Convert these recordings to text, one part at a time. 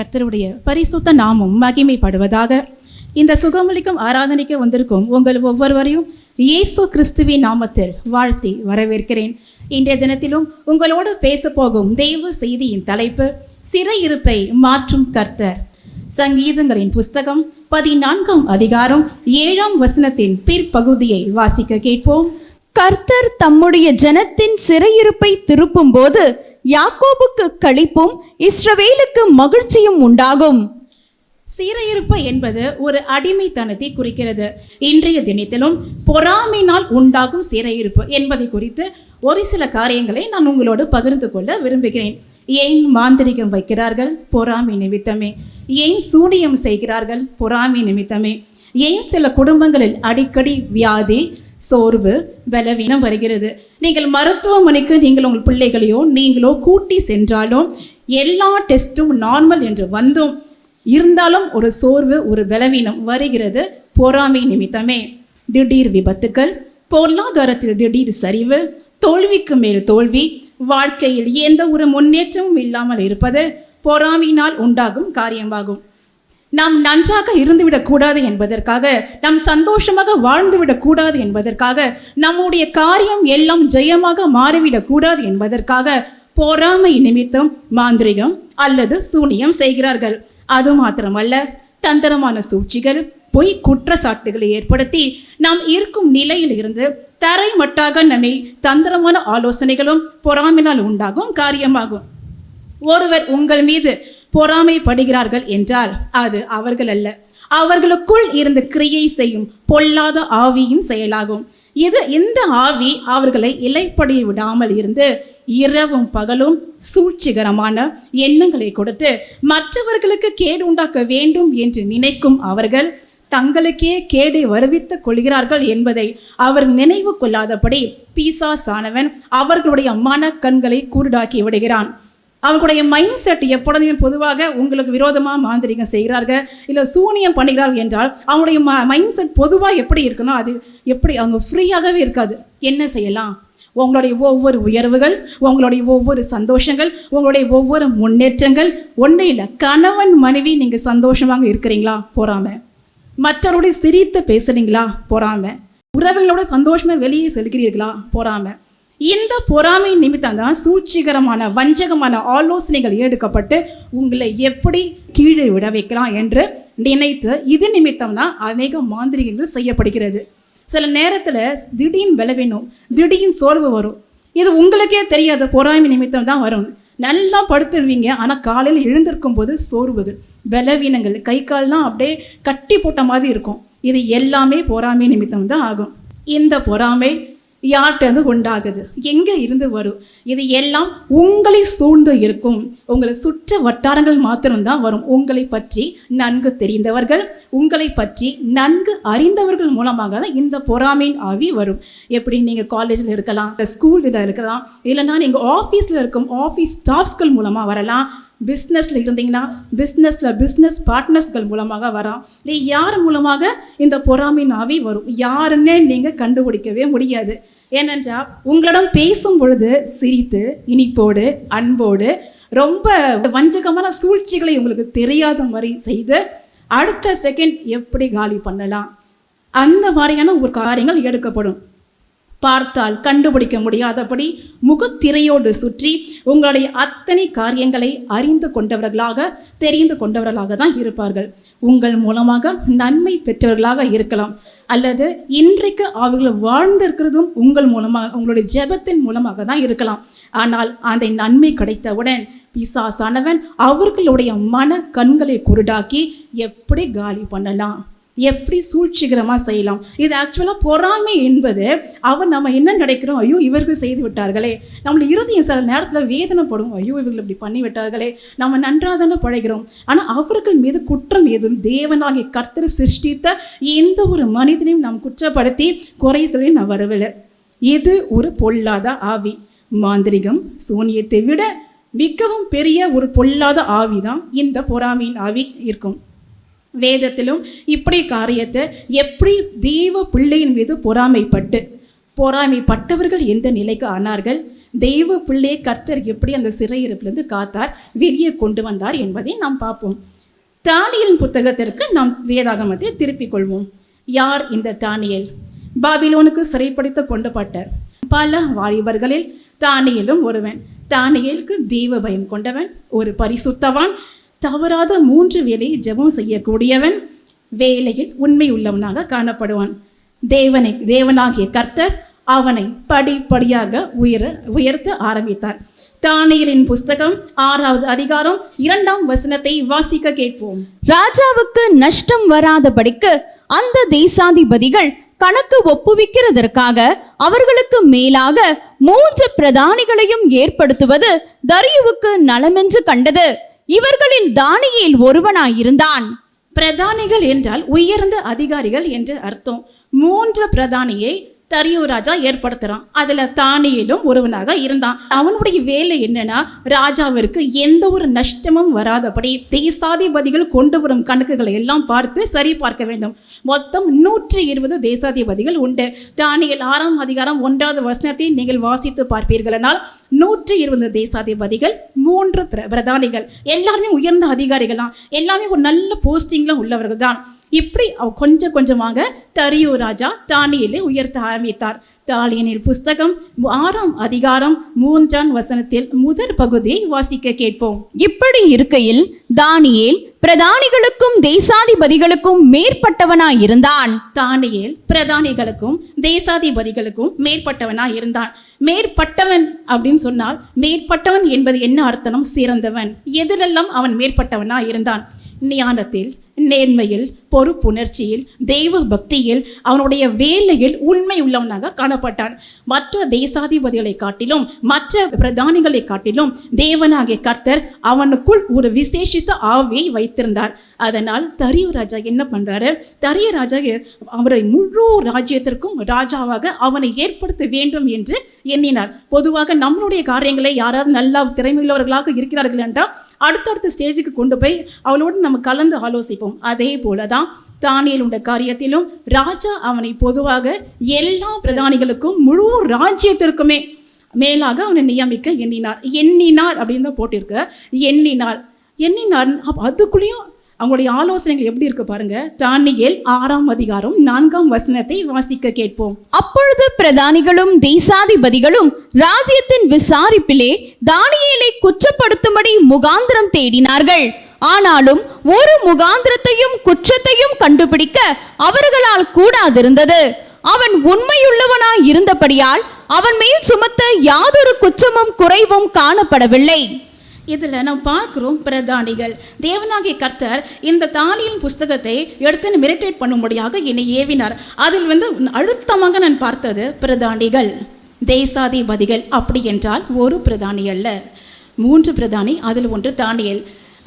கர்த்தருடைய பரிசுத்த நாமம் மகிமைப்படுவதாக. இந்த சுகமளிக்கும் ஆராதனைக்கு வந்திருக்கும் உங்கள் ஒவ்வொருவரையும் இயேசு கிறிஸ்துவின் நாமத்தில் வாழ்த்தி வரவேற்கிறேன். இன்றைய தினத்திலும் உங்களோடு பேச போகும் தெய்வ செய்தியின் தலைப்பு சிறையிருப்பை மாற்றும் கர்த்தர். சங்கீதங்களின் புஸ்தகம் 14ஆம் அதிகாரம் 7ஆம் வசனத்தின் பிற்பகுதியை வாசிக்க கேட்போம். கர்த்தர் தம்முடைய ஜனத்தின் சிறையிருப்பை திருப்பும் போது யாக்கோபுக்கு களிப்பும் இஸ்ரவேலுக்கு மகிழ்ச்சியும் உண்டாகும். சிறையிருப்பு என்பது ஒரு அடிமைத்தனத்தை குறிக்கிறது. இன்றைய தினத்திலும் பொறாமையினால் உண்டாகும் சிறையிருப்பு என்பதை குறித்து ஒரு சில காரியங்களை நான் உங்களோடு பகிர்ந்து கொள்ள விரும்புகிறேன். ஏன் மாந்திரிகம் வைக்கிறார்கள்? பொறாமை நிமித்தமே. ஏன் சூனியம் செய்கிறார்கள்? பொறாமை நிமித்தமே. ஏன் சில குடும்பங்களில் அடிக்கடி வியாதி, சோர்வு, பலவீனம் வருகிறது? நீங்கள் மருத்துவமனைக்கு நீங்கள் உங்கள் பிள்ளைகளையோ நீங்களோ கூட்டி சென்றாலும் எல்லா டெஸ்ட்டும் நார்மல் என்று வந்தும் இருந்தாலும் ஒரு சோர்வு, ஒரு பலவீனம் வருகிறது. பொறாமை நிமித்தமே. திடீர் விபத்துக்கள், பொருளாதாரத்தில் திடீர் சரிவு, தோல்விக்கு மேல் தோல்வி, வாழ்க்கையில் எந்த ஒரு முன்னேற்றமும் இல்லாமல் இருப்பது பொறாமையினால் உண்டாகும் காரியமாகும். நாம் நன்றாக இருந்துவிடக்கூடாது என்பதற்காக, நாம் சந்தோஷமாக வாழ்ந்துவிடக்கூடாது என்பதற்காக, நம்முடைய காரியம் எல்லாம் ஜெயமாக மாறிவிடக்கூடாது என்பதற்காக பொறாமை நிமித்தம் மாந்திரிகம் அல்லது சூனியம் செய்கிறார்கள். அது மாத்திரமல்ல, தந்திரமான சூழ்ச்சிகள், பொய் குற்றச்சாட்டுகளை ஏற்படுத்தி நாம் இருக்கும் நிலையில் இருந்து தரைமட்டாக நம்மை தந்திரமான ஆலோசனைகளும் பொறாமையினால் உண்டாகும் காரியமாகும். ஒருவர் உங்கள் மீது பொறாமைப்படுகிறார்கள் என்றால் அது அவர்கள் அல்ல, அவர்களுக்குள் இருந்து கிரியை செய்யும் பொல்லாத ஆவியின் செயலாகும். இந்த ஆவி அவர்களை இலைப்படிய விடாமல் இருந்து இரவும் பகலும் சூழ்ச்சிகரமான எண்ணங்களை கொடுத்து மற்றவர்களுக்கு கேடு உண்டாக்க வேண்டும் என்று நினைக்கும் அவர்கள் தங்களுக்கே கேடை வருவித்துக் கொள்கிறார்கள் என்பதை அவர் நினைவு கொள்ளாதபடி பிசாசானவன் அவர்களுடைய மன கண்களை குருடாக்கி விடுகிறான். அவர்களுடைய மைண்ட் செட் எப்பொழுதுமே பொதுவாக உங்களுக்கு விரோதமாக மாந்திரிகம் செய்கிறார்கள் இல்லை சூனியம் பண்ணுகிறார்கள் என்றால் அவங்களுடைய மைண்ட் செட் பொதுவாக எப்படி இருக்கணும், அது எப்படி அவங்க ஃப்ரீயாகவே இருக்காது. என்ன செய்யலாம்? உங்களுடைய ஒவ்வொரு உயர்வுகள், உங்களுடைய ஒவ்வொரு சந்தோஷங்கள், உங்களுடைய ஒவ்வொரு முன்னேற்றங்கள் ஒன்றும் இல்லை. கணவன் மனைவி நீங்கள் சந்தோஷமாக இருக்கிறீங்களா? பொறாமை. மற்றவருடைய சிரித்து பேசுறீங்களா? பொறாமை. உறவுகளோட சந்தோஷமாக வெளியே செல்கிறீர்களா? பொறாமை. இந்த பொறாமை நிமித்தம் தான் சூழ்ச்சிகரமான வஞ்சகமான ஆலோசனைகள் எடுக்கப்பட்டு உங்களை எப்படி கீழே விட வைக்கலாம் என்று நினைத்து இது நிமித்தம் தான் அநேக மாந்திரிகங்கள் செய்யப்படுகிறது. சில நேரத்தில் திடீர்னு பலவீனம், திடீர்னு சோர்வு வரும். இது உங்களுக்கே தெரியாது, பொறாமை நிமித்தம் தான் வரும். நல்லா படுத்துருவீங்க, ஆனால் காலையில் எழுந்திருக்கும் போது சோர்வுகள், பலவீனங்கள், கை கால்லாம் அப்படியே கட்டி போட்ட மாதிரி இருக்கும். இது எல்லாமே பொறாமை நிமித்தம் தான் ஆகும். இந்த பொறாமை யார்கிட்ட உண்டாகுது? எங்கே இருந்து வரும்? இது எல்லாம் உங்களை சூழ்ந்து இருக்கும். உங்களை சுற்ற வட்டாரங்கள் மாத்திரம்தான் வரும். உங்களை பற்றி நன்கு தெரிந்தவர்கள், உங்களை பற்றி நன்கு அறிந்தவர்கள் மூலமாக தான் இந்த பொறாமையின் ஆவி வரும். எப்படி? நீங்கள் காலேஜில் இருக்கலாம், ஸ்கூலில் இருக்கலாம், இல்லைன்னா நீங்கள் ஆஃபீஸில் இருக்கும் ஆஃபீஸ் ஸ்டாஃப்ஸ்கள் மூலமாக வரலாம். பிஸ்னஸில் இருந்தீங்கன்னா பிஸ்னஸ் பார்ட்னர்ஸ்கள் மூலமாக வரலாம். இல்லை யார் மூலமாக இந்த பொறாமையின் ஆவி வரும்? யாருன்னே நீங்கள் கண்டுபிடிக்கவே முடியாது. ஏனென்றால் உங்களிடம் பேசும் பொழுது சிரித்து இனிப்போடு அன்போடு ரொம்ப வஞ்சகமான சூழ்ச்சிகளை உங்களுக்கு தெரியாத மாதிரி செய்து அடுத்த செகண்ட் எப்படி காலி பண்ணலாம், அந்த மாதிரியான ஒரு காரியங்கள் எடுக்கப்படும். பார்த்தால் கண்டுபிடிக்க முடியாதபடி முகத்திரையோடு சுற்றி உங்களுடைய அத்தனை காரியங்களை அறிந்து கொண்டவர்களாக தெரிந்து கொண்டவர்களாக தான் இருப்பார்கள். உங்கள் மூலமாக நன்மை பெற்றவர்களாக இருக்கலாம், அல்லது இன்றைக்கு அவர்கள் வாழ்ந்திருக்கிறதும் உங்கள் மூலமாக, உங்களுடைய ஜெபத்தின் மூலமாக தான் இருக்கலாம். ஆனால் அந்த நன்மை கிடைத்தவுடன் பிசாசானவன் அவர்களுடைய மன கண்களை குருடாக்கி எப்படி காலி பண்ணலாம், எப்படி சூழ்ச்சிகரமாக செய்யலாம். இது ஆக்சுவலாக பொறாமை என்பது நம்ம என்ன நினைக்கிறோம், ஐயோ இவர்கள் செய்து விட்டார்களே, நம்மளை இருதயம் சில நேரத்தில் வேதனைப்படும், ஐயோ இவர்கள் இப்படி பண்ணி விட்டார்களே, நம்ம நன்றாக தானே பழகிறோம். ஆனால் அவர்கள் மீது குற்றம் ஏதும் தேவனாகிய கர்த்தர் சிருஷ்டித்த எந்த ஒரு மனிதனையும் நாம் குற்றப்படுத்தி குறை சொல்லி நான் வரவில்லை. இது ஒரு பொல்லாத ஆவி. மாந்திரிகம், சூனியத்தை விட மிகவும் பெரிய ஒரு பொல்லாத ஆவி தான் இந்த பொறாமையின் ஆவி இருக்கும். வேதத்திலும் இப்படி காரியத்தை எப்படி தேவ பிள்ளையின் மீது பொறாமைப்பட்டவர்கள் எந்த நிலைக்கு ஆனார்கள், தெய்வ பிள்ளையை கர்த்தர் எப்படி அந்த சிறையிருப்பிலிருந்து காத்தார், வெளியே கொண்டு வந்தார் என்பதை நாம் பார்ப்போம். தானியேலின் புத்தகத்திற்கு நாம் வேதாகமத்தை திருப்பிக் கொள்வோம். யார் இந்த தானியேல்? பாபிலோனுக்கு சிறைப்படுத்த கொண்டுபட்ட பல வாலிபர்களில் தானியேலும் ஒருவன். தானியேலுக்கு தெய்வ பயம் கொண்டவன், ஒரு பரிசுத்தவான், தவறாத 3 வேளையை ஜெபம் செய்யக்கூடியவன், வேலையில் உண்மை உள்ளவனாக காணப்படுவான். தேவனாகிய கர்த்தர் அவனை படிப்படியாக உயர்த்த ஆரம்பித்தார். தானியேலின் புஸ்தகம் 6வது அதிகாரம் 2ஆம் வசனத்தை வாசிக்க கேட்போம். ராஜாவுக்கு நஷ்டம் வராதபடிக்கு அந்த தேசாதிபதிகள் கணக்கு ஒப்புவிக்கிறதற்காக அவர்களுக்கு மேலாக 3 பிரதானிகளையும் ஏற்படுத்துவது தரியுவுக்கு நலமென்று கண்டது. இவர்களில் தானியேல் ஒருவனாயிருந்தான். பிரதானிகள் என்றால் உயர்ந்த அதிகாரிகள் என்று அர்த்தம். 3 பிரதானியை தரியு ராஜா ஏற்படுத்துறான். அதுல தானியேலும் ஒருவனாக இருந்தான். அவனுடைய வேலை என்னன்னா, ராஜாவிற்கு எந்த ஒரு நஷ்டமும் வராதபடி தேசாதிபதிகள் கொண்டு வரும் கணக்குகளை எல்லாம் பார்த்து சரி பார்க்க வேண்டும். மொத்தம் 120 தேசாதிபதிகள் உண்டு. தானியேல் 6ஆம் அதிகாரம் 1வது வசனத்தை நீங்கள் வாசித்து பார்ப்பீர்களானால் 120 தேசாதிபதிகள், 3 பிரதானிகள், எல்லாருமே உயர்ந்த அதிகாரிகள் தான், எல்லாமே ஒரு நல்ல போஸ்டிங்ல உள்ளவர்கள் தான். இப்படி கொஞ்சம் கொஞ்சமாக தரியு ராஜா தானியேலை உயர்த்த ஆரம்பித்தார். தானியேல் புஸ்தகம் 6ஆம் அதிகாரம் 3ஆம் வசனத்தில் முதற் பகுதியை வாசிக்க கேட்போம். இப்படி இருக்கையில் தானியேல் பிரதானிகளுக்கும் தேசாதிபதிகளுக்கும் மேற்பட்டவனாயிருந்தான். தானியேல் பிரதானிகளுக்கும் தேசாதிபதிகளுக்கும் மேற்பட்டவனாய் இருந்தான். மேற்பட்டவன் அப்படின்னு சொன்னால், மேற்பட்டவன் என்பது என்ன அர்த்தம்? சிறந்தவன். எதிலெல்லாம் அவன் மேற்பட்டவனாய் இருந்தான்? ஞானத்தில், நேர்மையில், பொறுப்புணர்ச்சியில், தெய்வ பக்தியில், அவனுடைய வேலையில் உண்மை உள்ளவனாக காணப்பட்டான். மற்ற தேசாதிபதிகளை காட்டிலும் மற்ற பிரதானிகளை காட்டிலும் தேவனாகிய கர்த்தர் அவனுக்குள் ஒரு விசேஷித்த ஆவியை வைத்திருந்தார். அதனால் தரியு ராஜா என்ன பண்றாரு? தரியு ராஜா அவரை முழு ராஜ்யத்திற்கும் ராஜாவாக அவனை ஏற்படுத்த வேண்டும் என்று எண்ணினார். பொதுவாக நம்மளுடைய காரியங்களை யாராவது நல்லா திறமையுள்ளவர்களாக இருக்கிறார்கள் என்றால் அடுத்தடுத்த ஸ்டேஜுக்கு கொண்டு போய் அவளோடு நம்ம கலந்து ஆலோசிப்போம். அதே போலதான் தானியேலுடைய காரியத்திலும் ராஜா அவனை பொதுவாக எல்லா பிரதானிகளுக்கும் முழு ராஜ்யத்திற்குமே மேலாக அவனை நியமிக்க எண்ணினார் அப்படின்னு தான் போட்டிருக்க. எண்ணினார். அதுக்குள்ளேயும் அவங்களுடைய ஆலோசனைகள் எப்படி இருக்கு பாருங்க. தானியேல் 6ஆம் அதிகாரம் 4ஆம் வசனத்தை வாசிக்க கேட்போம். அப்பொழுது பிரதானிகளும் தேசாதிபதிகளும் ராஜ்யத்தின் விசாரிப்பிலே தானியேலை குற்றப்படுத்தும்படி முகாந்திரம் தேடினார்கள். ஆனாலும் ஒரு முகாந்திரத்தையும் குற்றத்தையும் கண்டுபிடிக்க அவர்களால் கூடாதிருந்தது. அவன் உண்மையுள்ளவனாய் இருந்தபடியால் அவன் மேல் சுமத்த யாதொரு குற்றமும் குறைவும் காணப்படவில்லை. இதில் நாம் பார்க்கிறோம், பிரதானிகள். தேவனாகிய கர்த்தர் இந்த தானியேல் புஸ்தகத்தை எடுத்து மெடிடேட் பண்ணும்படியாக என்னை ஏவினார். அதில் அழுத்தமாக நான் பார்த்தது பிரதானிகள், தேசாதிபதிகள். அப்படி என்றால் ஒரு பிரதானி அல்ல, 3 பிரதானி, அதில் ஒன்று தானியேல்.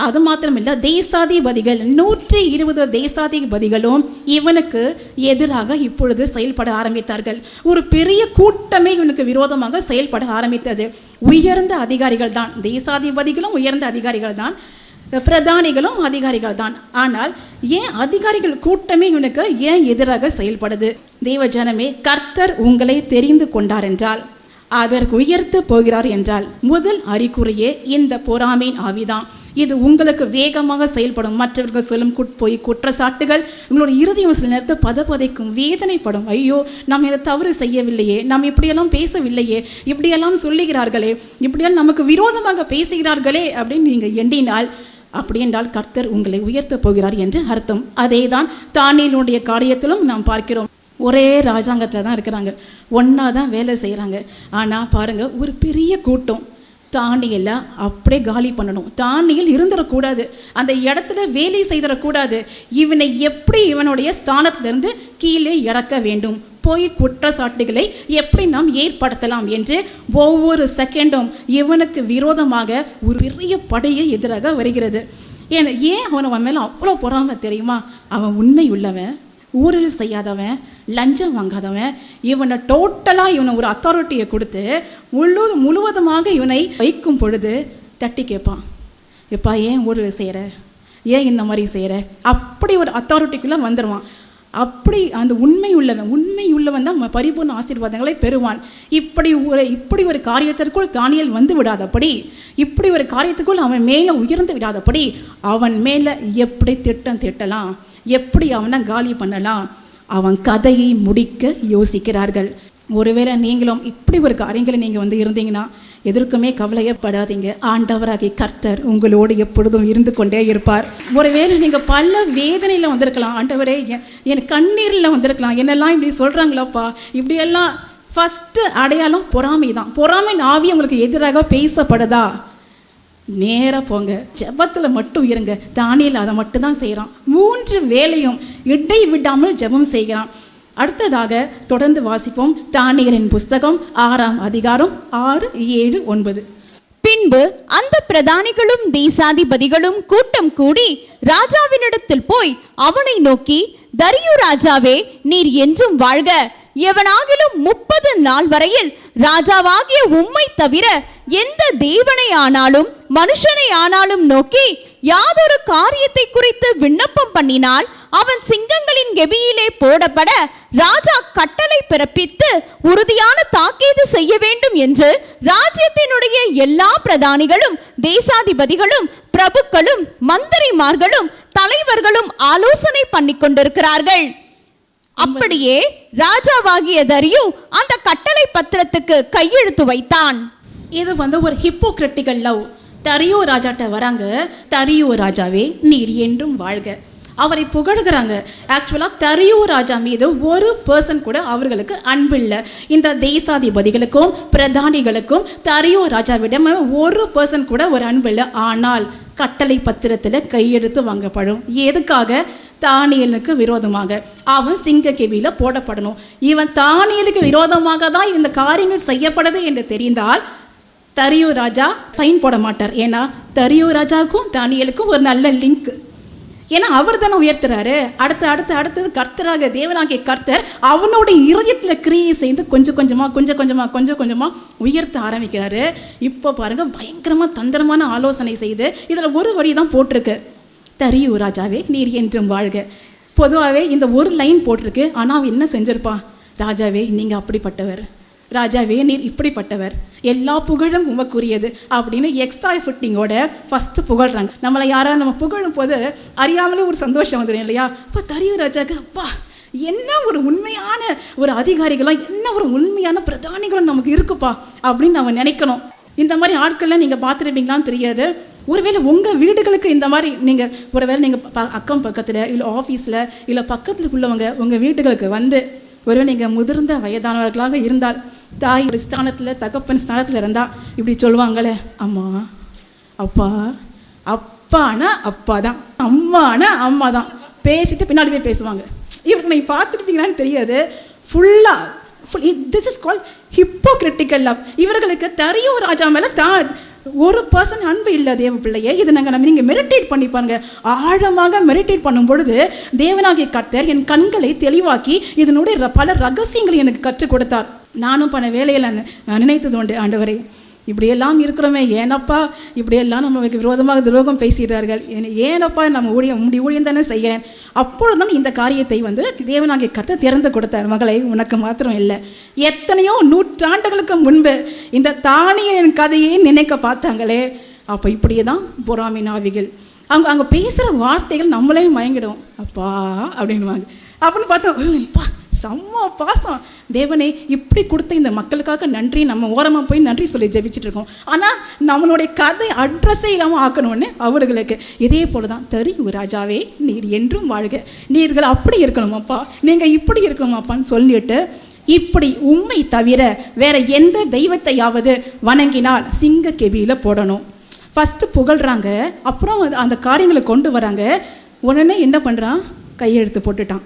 அது மாத்திரமில்லை, தேசாதிபதிகள் 120 தேசாதிபதிகளும் இவனுக்கு எதிராக இப்பொழுது செயல்பட ஆரம்பித்தார்கள். ஒரு பெரிய கூட்டமே இவனுக்கு விரோதமாக செயல்பட ஆரம்பித்தது. உயர்ந்த அதிகாரிகள் தான், தேசாதிபதிகளும் உயர்ந்த அதிகாரிகள் தான், பிரதானிகளும் அதிகாரிகள் தான். ஆனால் ஏன் அதிகாரிகள் கூட்டமே இவனுக்கு ஏன் எதிராக செயல்படுது? தேவ ஜனமே, கர்த்தர் உங்களை தெரிந்து கொண்டார் என்றால், அதற்கு உயர்த்து போகிறார் என்றால், முதல் அறிகுறியே இந்த பொறாமையின் ஆவிதான். இது உங்களுக்கு வேகமாக செயல்படும். மற்றவர்கள் சொல்லும் போய் குற்றச்சாட்டுகள் உங்களுடைய இருதயம் சில நேரத்தை பதப்பதைக்கும், வேதனைப்படும். ஐயோ, நாம் இதை தவறு செய்யவில்லையே, நாம் இப்படியெல்லாம் பேசவில்லையே, இப்படியெல்லாம் சொல்லுகிறார்களே, இப்படியெல்லாம் நமக்கு விரோதமாக பேசுகிறார்களே அப்படின்னு நீங்கள் எண்ணினால், அப்படி என்றால் கர்த்தர் உங்களை உயர்த்த போகிறார் என்று அர்த்தம். அதே தான் தானியேலுடைய காரியத்திலும் நாம் பார்க்கிறோம். ஒரே ராஜாங்கத்தில் தான் இருக்கிறாங்க, ஒன்றா தான் வேலை செய்கிறாங்க. ஆனால் பாருங்கள், ஒரு பெரிய கூட்டம் தானியேலை அப்படியே காலி பண்ணணும். தானியேல் இருந்துடக்கூடாது, அந்த இடத்துல வேலை செய்திடக்கூடாது. இவனை எப்படி இவனுடைய ஸ்தானத்திலிருந்து கீழே இறக்க வேண்டும், போய் குற்றச்சாட்டுகளை எப்படி நாம் ஏற்படுத்தலாம் என்று ஒவ்வொரு செகண்டும் இவனுக்கு விரோதமாக ஒரு பெரிய படையை எதிராக வருகிறது. ஏன் அவன் மேலே அவ்வளோ பொறாமை தெரியுமா? அவன் உண்மை உள்ளவன், ஊரில் செய்யாதவன், லஞ்சம் வாங்காதவன். இவனை டோட்டலாக இவனை ஒரு அத்தாரிட்டியை கொடுத்து முழுவதுமாக இவனை வைக்கும் பொழுது தட்டி கேட்பான், எப்பா ஏன் ஊரில் செய்கிற, ஏன் இந்த மாதிரி செய்கிற, அப்படி ஒரு அத்தாரிட்டிக்குள்ளே வந்துடுவான். அப்படி அந்த உண்மை உள்ளவன் தான் பரிபூர்ண ஆசீர்வாதங்களை பெறுவான். இப்படி ஒரு காரியத்திற்குள் தானியேல் வந்து விடாதபடி, இப்படி ஒரு காரியத்துக்குள் அவன் மேலே உயர்ந்து விடாதபடி, அவன் மேலே எப்படி திட்டம் திட்டலாம், எப்படி அவனை காலி பண்ணலாம், அவன் கதையை முடிக்க யோசிக்கிறார்கள். ஒருவேளை நீங்களும் இப்படி ஒரு காரியங்களை நீங்கள் இருந்தீங்கன்னா எதற்குமே கவலையப்படாதீங்க. ஆண்டவராகிய கர்த்தர் உங்களோடு எப்பொழுதும் இருந்து கொண்டே இருப்பார். ஒருவேளை நீங்கள் பல வேதனையில் வந்திருக்கலாம், ஆண்டவரே என் கண்ணீரில் வந்திருக்கலாம், என்னெல்லாம் இப்படி சொல்கிறாங்களாப்பா, இப்படியெல்லாம். ஃபஸ்ட்டு அடையாளம் பொறாமை தான். பொறாமை ஆவி உங்களுக்கு எதிராக பேசப்படுதா, நேராக போங்க, ஜெபத்தில் மட்டும் இருங்க. தானியேல் அதை மட்டும் தான் செய்கிறான். 3 வேளையும் இடை விடாமல் ஜெபம் செய்கிறான். அடுத்ததாக தொடர்ந்து வாசிப்போம். தானியேலின் புஸ்தகம் 6ஆம் அதிகாரம் 6, 7, 9. பின்பு அந்த பிரதானிகளும் தேசாதிபதிகளும் கூட்டம் கூடி ராஜாவினிடத்தில் போய் அவனை நோக்கி, தரியு ராஜாவே, நீர் என்றும் வாழ்க. எவனாகிலும் 30 நாள் வரையில் ராஜாவாகிய உம்மை தவிர எந்த தேவனை ஆனாலும் மனுஷனை ஆனாலும் நோக்கி யாதொரு காரியத்தை குறித்து விண்ணப்பம் பண்ணினால் அவன் சிங்கங்களின் கெபியிலே போடப்பட ராஜா கட்டளை பிறப்பித்து உறுதியான தாக்கீது செய்ய வேண்டும் என்று ராஜ்யத்தினுடைய எல்லா பிரதானிகளும் தேசாதிபதிகளும் பிரபுக்களும் மந்திரிமார்களும் தலைவர்களும் ஆலோசனை பண்ணி கொண்டிருக்கிறார்கள். அப்படியே ராஜாவாகிய தரியு அந்த கட்டளை பத்திரத்துக்கு கையெழுத்து வைத்தான். இது ஒரு ஹிப்போக்ரிட்டிக்கல் லவ். தரியு ராஜாட்ட வராங்க, தரியு ராஜாவே நீர் என்றும் வாழ்க. அவரை புகழுகிறாங்க. ஆக்சுவலாக தரியு ராஜா மீது ஒரு பர்சன் கூட அவர்களுக்கு அன்பில்லை. இந்த தேசாதிபதிகளுக்கும் பிரதானிகளுக்கும் தரியு ராஜாவிடம் ஒரு பர்சன் கூட ஒரு அன்பில்லை. ஆனால் கட்டளை பத்திரத்தில் கையெழுத்து வாங்கப்படும். எதுக்காக? தானியேலுக்கு விரோதமாக. அவன் சிங்க கெபியில் போடப்படணும். இவன் தானியேலுக்கு விரோதமாக தான் இந்த காரியங்கள் செய்யப்படுது என்று தெரிந்தால் தரியு ராஜா சைன் போட மாட்டார். ஏன்னா தரியு ராஜாவுக்கும் தானியேலுக்கும் ஒரு நல்ல லிங்க். ஏன்னா அவர் தானே உயர்த்துறாரு. அடுத்தது கர்த்தராக தேவனாகிய கர்த்தர் அவனுடைய இருதயத்தில் கிரியை செய்து கொஞ்சம் கொஞ்சமாக உயர்த்த ஆரம்பிக்கிறாரு. இப்போ பாருங்க, பயங்கரமாக தந்திரமான ஆலோசனை செய்து இதில் ஒரு வரி தான் போட்டிருக்கு, தரியு ராஜாவே நீர் என்றும் வாழ்க. பொதுவாகவே இந்த ஒரு லைன் போட்டிருக்கு. ஆனால் அவன் என்ன செஞ்சிருப்பான்? ராஜாவே நீங்கள் அப்படிப்பட்டவர், ராஜாவே நீர் இப்படிப்பட்டவர், எல்லா புகழும் உமக்குரியது அப்படின்னு எக்ஸ்ட்ரா ஃபிட்டிங்கோட ஃபஸ்ட்டு புகழ்றாங்க. நம்மளை யாராவது நம்ம புகழும் போது அறியாமலே ஒரு சந்தோஷம் வந்துடும் இல்லையா? இப்போ தரியு ராஜாக்கு அப்பா என்ன ஒரு உண்மையான ஒரு அதிகாரிகளும், என்ன ஒரு உண்மையான பிரதானிகளும் நமக்கு இருக்குப்பா அப்படின்னு நம்ம நினைக்கணும். இந்த மாதிரி ஆட்கள்லாம் நீங்கள் பார்த்துருப்பீங்களான்னு தெரியாது. ஒருவேளை உங்கள் வீடுகளுக்கு இந்த மாதிரி நீங்கள் ஒருவேளை நீங்கள் அக்கம் பக்கத்தில் இல்லை ஆஃபீஸில் இல்லை பக்கத்தில் உள்ளவங்க உங்கள் வீடுகளுக்கு வந்து ஒருவேளை நீங்கள் முதிர்ந்த வயதானவர்களாக இருந்தால், தாய் ஒரு ஸ்தானத்தில் தகப்பன் ஸ்தானத்தில் இருந்தால் இப்படி சொல்லுவாங்களே, அம்மா அப்பா, அப்பானா அப்பா தான், அம்மானா அம்மா தான், பேசிட்டு பின்னாடி போய் பேசுவாங்க. இவருக்கு நீங்கள் பார்த்துருப்பீங்களான்னு தெரியாது. This is called hypocritical love. இவர்களுக்கு தரியு ராஜா மேலே ஒரு பர்சன் அன்பு இல்லை தேவ பிள்ளையே. இது நீங்கள் மெடிடேட் பண்ணிப்பாங்க. ஆழமாக மெடிடேட் பண்ணும் பொழுது தேவனாகிய கர்த்தர் என் கண்களை தெளிவாக்கி இதனுடைய பல ரகசியங்களை எனக்கு கற்றுக் கொடுத்தார். நானும் பல வேலையில் நினைத்தது உண்டு, ஆண்டவரே இப்படியெல்லாம் இருக்கிறோமே, ஏனப்பா இப்படியெல்லாம் நமக்கு விரோதமாக துரோகம் பேசுகிறார்கள், ஏனப்பா நம்ம ஊழியம் தானே செய்கிறேன். அப்பொழுதுதான் இந்த காரியத்தை தேவனாகிய கர்த்தர் திறந்து கொடுத்தார். மகளை, உனக்கு மாத்திரம் இல்லை, எத்தனையோ நூற்றாண்டுகளுக்கு முன்பு இந்த தானியேலின் கதையை நினைக்க பார்த்தாங்களே, அப்போ இப்படியே தான் பொறாமை ஆவிகள் அங்கே பேசுகிற வார்த்தைகள் நம்மளே மயங்கிடும். அப்பா அப்படின்வாங்க. அப்படின்னு பார்த்தோம், செம்ம பாசம், தேவனே இப்படி கொடுத்த இந்த மக்களுக்காக நன்றி. நம்ம ஓரமாக போய் நன்றி சொல்லி ஜெபிச்சுட்டு இருக்கோம். ஆனால் நம்மளுடைய கதை அட்ரஸே இல்லாமல் ஆக்கணும்னு அவர்களுக்கு. இதே போல தான் தரியு ராஜாவே நீர் என்றும் வாழ்க, நீர்கள் அப்படி இருக்கணுமாப்பா, நீங்கள் இப்படி இருக்கணுமாப்பான்னு சொல்லிட்டு, இப்படி உம்மை தவிர வேற எந்த தெய்வத்தையாவது வணங்கினால் சிங்க கெபியில் போடணும். ஃபஸ்ட்டு புகழ்கிறாங்க, அப்புறம் அந்த காரியங்களை கொண்டு வராங்க. உடனே என்ன பண்ணுறான்? கையெழுத்து போட்டுட்டான்.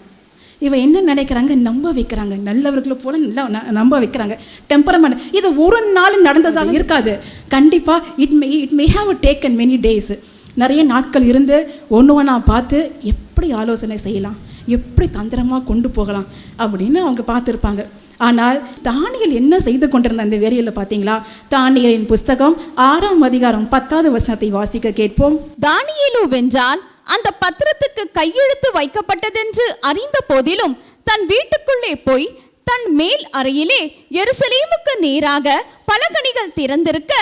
இவன் என்ன நினைக்கிறாங்க? நம்ப வைக்கிறாங்க, நல்லவர்களை போல நல்லா நம்ப வைக்கிறாங்க. டெம்பரமெண்ட் இது ஒரு நாள் நடந்ததாக இருக்காது. கண்டிப்பாக it may have taken many days. நிறைய நாட்கள் இருந்து ஒன்று பார்த்து எப்படி ஆலோசனை செய்யலாம், எப்படி தந்திரமாக கொண்டு போகலாம் அப்படின்னு அவங்க பார்த்துருப்பாங்க. ஆனால் தானியேல் என்ன செய்து கொண்டிருந்த அந்த வேலையில் பார்த்தீங்களா? தானியேலின் புஸ்தகம் 6ஆம் அதிகாரம் 10வது வசனத்தை வாசிக்க கேட்போம். தானியேலு வென்றால் அந்த பத்திரத்துக்கு கையெழுத்து வைக்கப்பட்டதென்று அறிந்த போதிலும் தன் வீட்டுக்குள்ளே போய் தன் மேல் அறையிலே எருசலேமுக்கு நேராக பலகணிகள் திறந்திருக்க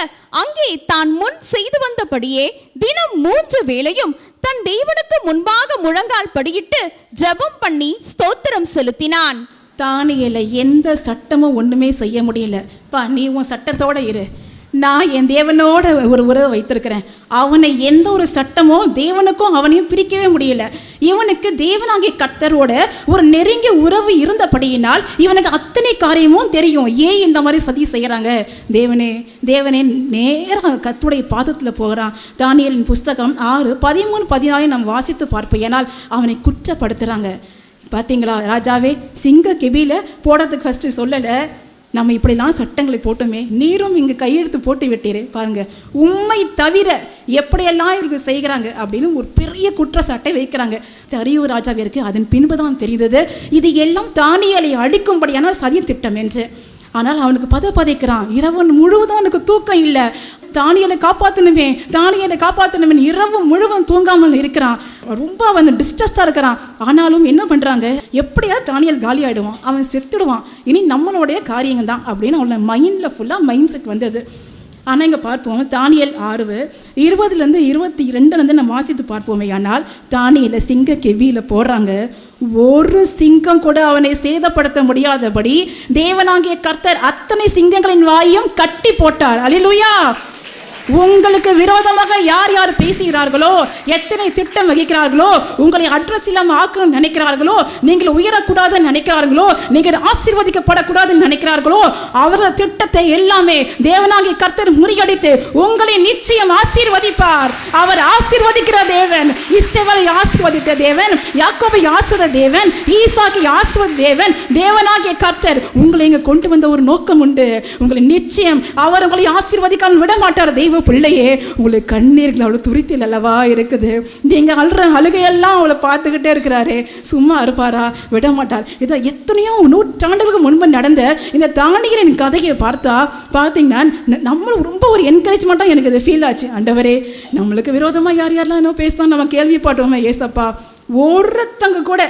அங்கே தான் முன் செய்து வந்தபடியே தினம் 3 வேளையும் தன் தேவனுக்கு முன்பாக முழங்கால் படியிட்டு ஜெபம் பண்ணி ஸ்தோத்திரம் செலுத்தினான். தானியேலை எந்த சட்டமும் ஒண்ணுமே செய்ய முடியல. நீ உன் சட்டத்தோட இரு, நான் என் தேவனோட ஒரு உறவை வைத்திருக்கிறேன். அவனை எந்த ஒரு சட்டமோ தேவனுக்கும் அவனையும் பிரிக்கவே முடியல. இவனுக்கு தேவனாகிய கர்த்தரோட ஒரு நெருங்கிய உறவு இருந்தபடியினால் இவனுக்கு அத்தனை காரியமும் தெரியும். ஏன் இந்த மாதிரி சதி செய்கிறாங்க? தேவனே நேராக கர்த்தருடைய பாதத்தில் போகிறான். தானியேலின் புஸ்தகம் 6:13-14 நாம் வாசித்து பார்ப்போம். ஏனால் அவனை குற்றப்படுத்துகிறாங்க. பார்த்தீங்களா ராஜாவே, சிங்க கெபியில போடுறதுக்கு ஃபஸ்ட்டு சொல்லலை, நம்ம இப்படிலாம் சட்டங்களை போட்டோமே, நீரும் இங்கே கையெழுத்து போட்டு விட்டீரே பாருங்க, உண்மை தவிர எப்படியெல்லாம் இவருக்கு செய்கிறாங்க அப்படின்னு ஒரு பெரிய குற்றச்சாட்டை வைக்கிறாங்க தரியு ராஜாவிற்கு. அதன் பின்பு தான் தெரிந்தது இது எல்லாம் தானியேலை அழிக்கும்படியான சதி திட்டம் என்று. ஆனால் அவனுக்கு பதைக்கிறான். இரவு முழுவதும் அவனுக்கு தூக்கம் இல்லை. தானியேலை காப்பாற்றணுமே இரவு முழுவதும் தூங்காமல் இருக்கிறான். ரொம்ப அவன் டிஸ்ட்ரெஸ்டாக இருக்கிறான். ஆனாலும் என்ன பண்ணுறாங்க, எப்படியா தானியேல் காலி ஆகிடுவான், அவன் செத்துடுவான், இனி நம்மளுடைய காரியங்கள் தான் அப்படின்னு அவனோட மைண்டில் ஃபுல்லாக மைண்ட் செட் வந்தது. ஆனால் இங்கே பார்ப்போம், தானியேல் 6:20-22 நம்ம வாசித்து பார்ப்போமே. ஆனால் தானியேலை சிங்க கெவியில் போடுறாங்க. ஒரு சிங்கம் கூட அவனை சேதப்படுத்த முடியாதபடி தேவனாகிய கர்த்தர் அத்தனை சிங்கங்களின் வாயையும் கட்டி போட்டார். அல்லேலூயா. உங்களுக்கு விரோதமாக யார் யார் பேசுகிறார்களோ, எத்தனை திட்டம் வகிக்கிறார்களோ, உங்களை அட்ரஸ் இல்லாமல் ஆக்கணும் நினைக்கிறார்களோ, நீங்கள் உயரக்கூடாதுன்னு நினைக்கிறார்களோ, நீங்கள் ஆசீர்வதிக்கப்படக்கூடாதுன்னு நினைக்கிறார்களோ, அவர்கள் திட்டத்தை எல்லாமே தேவனாகிய கர்த்தர் முறியடித்து உங்களை நிச்சயம் ஆசீர்வதிப்பார். அவர் ஆசீர்வதிக்கிற தேவன். இஸ்ரவேலை ஆசீர்வதித்த தேவன், யாக்கோபை ஆசீர்வதித்த தேவன், ஈசாக்கை ஆசீர்வதித்த தேவன். தேவனாகிய கர்த்தர் உங்களை இங்கே கொண்டு வந்த ஒரு நோக்கம் உண்டு. உங்களை நிச்சயம் அவர் உங்களை ஆசீர்வதிக்காமல் விட மாட்டார். தெய்வ பிள்ளையே, உங்களுக்கு கண்ணீர்கள் அவ்வளோ துரித்தில் அல்லவா இருக்குது. நீங்கள் அழுகையெல்லாம் அவளை பார்த்துக்கிட்டே இருக்கிறாரு, சும்மா இருப்பாரா? விட மாட்டார். இதை எத்தனையோ நூற்றாண்டுகளுக்கு முன்பு நடந்த இந்த தானியேலின் கதையை பார்த்தீங்கன்னா நம்மளும் ரொம்ப ஒரு என்கரேஜ்மெண்ட்டாக எனக்கு இது ஃபீல் ஆச்சு. ஆண்டவரே, நம்மளுக்கு விரோதமாக யாரெல்லாம் என்ன பேசினா நம்ம கேள்விப்பட்டோமே, ஏசப்பா ஒருத்தங்க கூட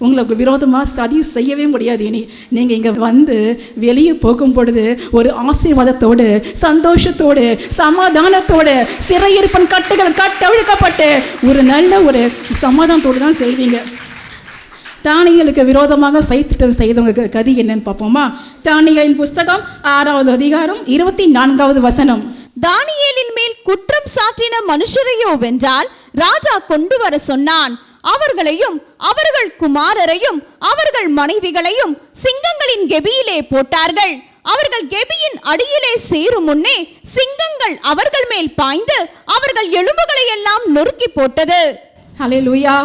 உங்களுக்கு விரோதமாக சதி செய்யவே முடியாது. இனி நீங்கள் இங்கே வந்து வெளியே போகும் பொழுது ஒரு ஆசீர்வாதத்தோடு, சந்தோஷத்தோடு, சமாதானத்தோடு, சிறையிருப்பின் கட்டுகள் கட்டவிழ்க்கப்பட்டு ஒரு நல்ல ஒரு சமாதானத்தோடு தான் செல்வீங்க. தானியேலுக்கு விரோதமாக சதித்திட்டம் செய்தவங்க கதி என்னன்னு பார்ப்போமா? தானியேலின் புஸ்தகம் 6:24 தானியேலின் மேல் குற்றம் சாட்டின மனுஷரையோ வென்றால் ராஜா கொண்டு வர சொன்னான். அவர்களையும் அவர்கள் குமாரரையும் அவர்கள் மனைவிகளையும் சிங்கங்களின் கெபியிலே போட்டார்கள். அவர்கள் கெபியின் அடியிலே சேரும் முன்னே சிங்கங்கள் அவர்கள் மேல் பாய்ந்து அவர்கள் எலும்புகளை எல்லாம் நொறுக்கி போட்டது. ஹல்லேலூயா.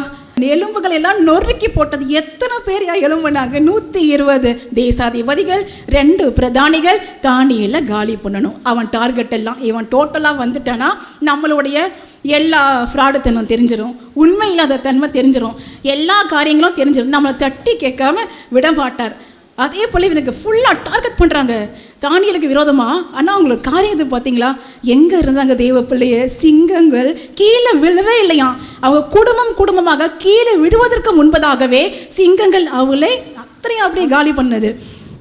எலும்புகள் எல்லாம் நொறுக்கி போட்டது. எத்தனை பேர் எலும்புனாங்க? 120 தேசாதிபதிகள், 2 பிரதானிகள். தானியேலை காலி பண்ணணும். அவன் டார்கெட் எல்லாம் இவன் டோட்டலாக வந்துட்டானா நம்மளுடைய எல்லா ஃப்ராடுத்தனம் தெரிஞ்சிடும், உண்மை இல்லாத தன்மை தெரிஞ்சிடும், எல்லா காரியங்களும் தெரிஞ்சிடும். நம்மளை தட்டி கேட்காம விட மாட்டார். அதே போல் இவனுக்கு ஃபுல்லாக டார்கெட் பண்ணுறாங்க தானியேலுக்கு விரோதமாக. ஆனால் அவங்களுக்கு காரியம் இது பார்த்தீங்களா? எங்கே இருந்தாங்க தேவ பிள்ளைய? சிங்கங்கள் கீழே விழவே இல்லையாம். அவங்க குடும்பமாக கீழே விடுவதற்கு முன்பதாகவே சிங்கங்கள் அவளை அத்தனையும் அப்படியே காலி பண்ணது.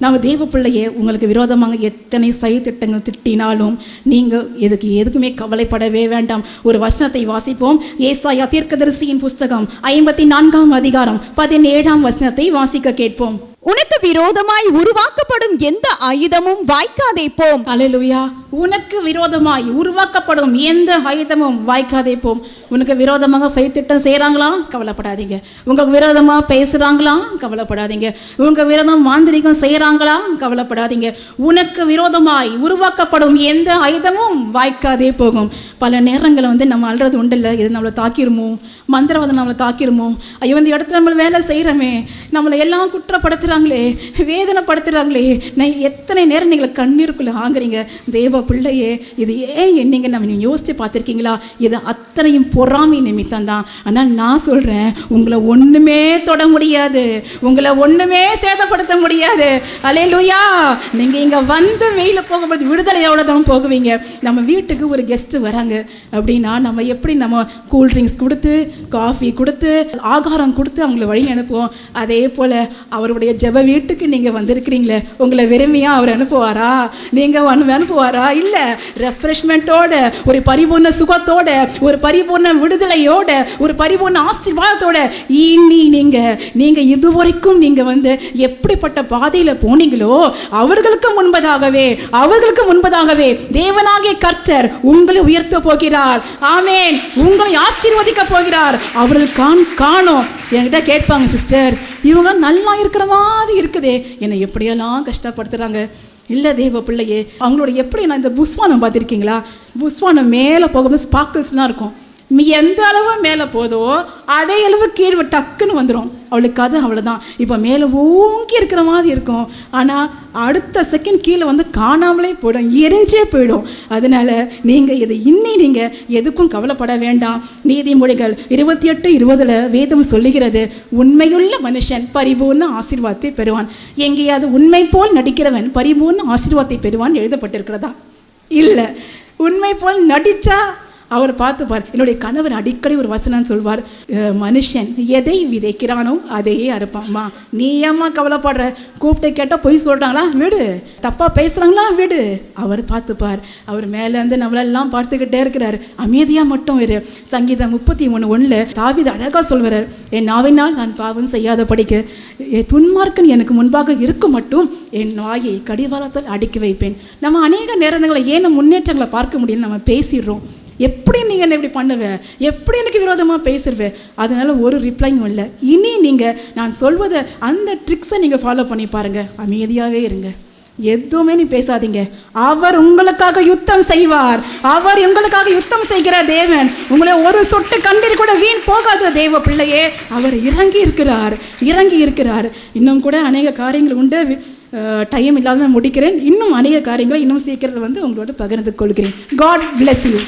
நம்ம தேவ பிள்ளையே, உங்களுக்கு விரோதமாக எத்தனை திட்டங்கள் திட்டினாலும் நீங்கள் எதுக்குமே கவலைப்படவே வேண்டாம். ஒரு வசனத்தை வாசிப்போம். ஏசாயா தீர்க்கதரிசியின் புஸ்தகம் 54:17 வாசிக்க கேட்போம். உனக்கு விரோதமாய் உருவாக்கப்படும் எந்த ஆயுதமும் வாய்க்காதே போம். அல்லேலூயா. உனக்கு விரோதமாய் உருவாக்கப்படும் எந்த ஆயுதமும் வாய்க்காதே போம். உனக்கு விரோதமாக சதித்திட்டம் செய்கிறாங்களா? கவலைப்படாதீங்க. உங்களுக்கு விரோதமாக பேசுகிறாங்களா? கவலைப்படாதீங்க. உங்கள் விரோதம் மாந்திரிகம் செய்கிறாங்களா? கவலைப்படாதீங்க. உனக்கு விரோதமாய் உருவாக்கப்படும் எந்த ஆயுதமும் வாய்க்காதே போகும். பல நேரங்களில் நம்ம அல்றது உண்டில்ல, இது நம்மளை தாக்கிருமோ, மந்திரவாதம் நம்மளை தாக்கிருமோ, ஐயோ இந்த இடத்துல நம்மளை வேலை செய்கிறோமே, நம்மளை எல்லாம் குற்றப்படுத்துகிறாங்களே, வேதனைப்படுத்துகிறாங்களே, எத்தனை நேரம் நீங்கள் கண்ணீருக்குள்ளே ஆங்குறீங்க. தேவ பிள்ளையே, இது ஏன் நீங்கள் நம்ம யோசித்து பார்த்துருக்கீங்களா? இது அத்தனையும் பொறாமை நிமித்தம் தான். ஆனால் நான் சொல்கிறேன், உங்களை ஒன்றுமே தொட முடியாது, உங்களை ஒன்றுமே சேதப்படுத்த முடியாது. அல்லேலூயா. நீங்கள் இங்கே வந்து வெயில போகும்போது விடுதலையோட தான் போகுவீங்க. நம்ம வீட்டுக்கு ஒரு கெஸ்ட்டு வராங்க அப்படின்னா நம்ம எப்படி நம்ம கூல்ட்ரிங்க்ஸ் கொடுத்து காஃபி கொடுத்து ஆகாரம் கொடுத்து அவங்கள வழி அனுப்புவோம். அதே போல் அவருடைய ஜெப வீட்டுக்கு நீங்கள் வந்திருக்கிறீங்களே, உங்களை விரும்பியாக அவர் அனுப்புவாரா? நீங்கள் அனுப்புவாரா? இல்லை. ரெஃப்ரெஷ்மெண்ட்டோட, ஒரு பரிபூர்ண சுகத்தோட, ஒரு பரிபூர்ண விடுதலையோட, ஒரு பரிபூர்ண ஆசீர்வாதத்தோட இனி நீங்கள் இதுவரைக்கும் நீங்கள் வந்து எப்படிப்பட்ட பாதையில் போனீங்களோ அவர்களுக்கு முன்பதாகவே தேவனாகிய கர்த்தர் உங்களை உயர்த்த போகிறார். ஆமென். உங்களை ஆசீர்வதிக்க போகிறார். அவர்கள் காணோம். என்கிட்ட கேட்பாங்க, சிஸ்டர் இவங்க நல்லா இருக்கிற மாதிரி இருக்குதே, என்னை எப்படியெல்லாம் கஷ்டப்படுத்துகிறாங்க. இல்லை தேவ பிள்ளையே, அவங்களோட எப்படி நான் இந்த புஸ்வானம் பார்த்துருக்கீங்களா? புஸ்வானம் மேலே போகும்போது ஸ்பார்க்கிள்ஸ்லாம் இருக்கும். எந்த அளவு மேலே போதோ அதே அளவு கீழே டக்குன்னு வந்துடும். அவளுக்கு அது அவ்வளோதான். இப்போ மேலே ஓங்கி இருக்கிற மாதிரி இருக்கும், ஆனால் அடுத்த செகண்ட் கீழே வந்து காணாமலே போயிடும், எரிஞ்சே போயிடும். அதனால் நீங்கள் எதுக்கும் கவலைப்பட வேண்டாம். நீதிமொழிகள் 28:20 வேதம் சொல்லுகிறது, உண்மையுள்ள மனுஷன் பரிபூர்ண ஆசீர்வாதத்தை பெறுவான். எங்கேயாவது உண்மை போல் நடிக்கிறவன் பரிபூர்ண ஆசீர்வாதத்தை பெறுவான் எழுதப்பட்டிருக்கிறதா? இல்லை. உண்மை போல் நடித்தா அவர் பார்த்துப்பார். என்னுடைய கணவர் அடிக்கடி ஒரு வசனம் சொல்வார், மனுஷன் எதை விதைக்கிறானோ அதையே அறுப்பாம்மா. நீ ஏம்மா கவலைப்படுற? கூப்பிட்டு கேட்டால் பொய் சொல்கிறாங்களா விடு, தப்பாக பேசுகிறாங்களா விடு, அவர் பார்த்துப்பார். அவர் மேலேருந்து நம்மளெல்லாம் பார்த்துக்கிட்டே இருக்கிறார். அமைதியாக மட்டும் இரு. சங்கீதம் 33:1 தாவீது அழகாக சொல்கிறார், என் நாவினால் நான் பாவம் செய்யாத படிக்க துன்மார்க்கன் எனக்கு முன்பாக இருக்கும் மட்டும் என் வாயை கடிவாளத்தால் அடுக்கி வைப்பேன். நம்ம அநேக நேரங்களை ஏன் முன்னேற்றங்களை பார்க்க முடியும்னு நம்ம பேசிடுறோம். எப்படி நீங்கள் என்ன இப்படி பண்ணுவேன், எப்படி எனக்கு விரோதமாக பேசுவேன், அதனால ஒரு ரிப்ளையும் இல்லை. இனி நீங்கள் நான் சொல்வதை அந்த ட்ரிக்ஸை நீங்கள் ஃபாலோ பண்ணி பாருங்கள். அமைதியாகவே இருங்க, எதுவுமே நீ பேசாதீங்க. அவர் உங்களுக்காக யுத்தம் செய்வார். அவர் உங்களுக்காக யுத்தம் செய்கிற தேவன். உங்களை ஒரு சொட்டு கண்ணீர் கூட வீண் போகாத தேவ பிள்ளையே. அவர் இறங்கி இருக்கிறார். இன்னும் கூட அநேக காரியங்கள் உண்டு. டைம் இல்லாத முடிக்கிறேன். இன்னும் அநேக காரியங்களை இன்னும் சீக்கிரம் வந்து உங்களோட பகிர்ந்து கொள்கிறேன். God bless you.